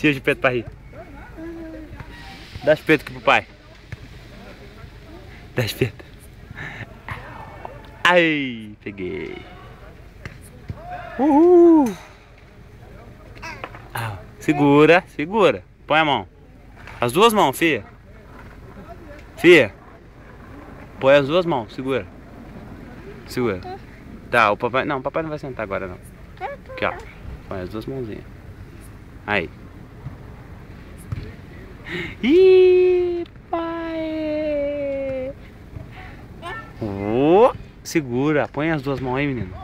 Tira o espeto pra rir. Dá espeto aqui pro pai. Dá espeto. Ai, peguei. Uhul. Ah, segura, segura. Põe a mão. As duas mãos, filha. Filha. Põe as duas mãos, segura. Segura. Tá, o papai... Não, o papai não vai sentar agora, não. Aqui, ó. Põe as duas mãozinhas. Aí. Ih, pai. Oh, segura. Põe as duas mãos aí, menino.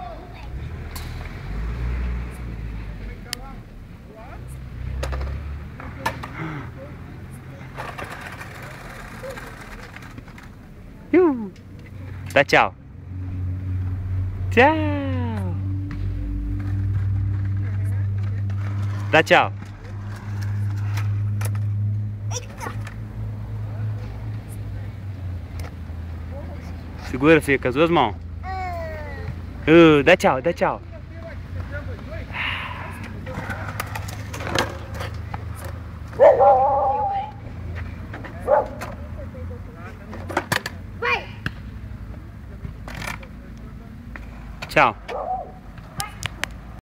Dá tchau. Tchau. Dá tchau. Segura, filha, com as duas mãos. Dá tchau, dá tchau. Tchau.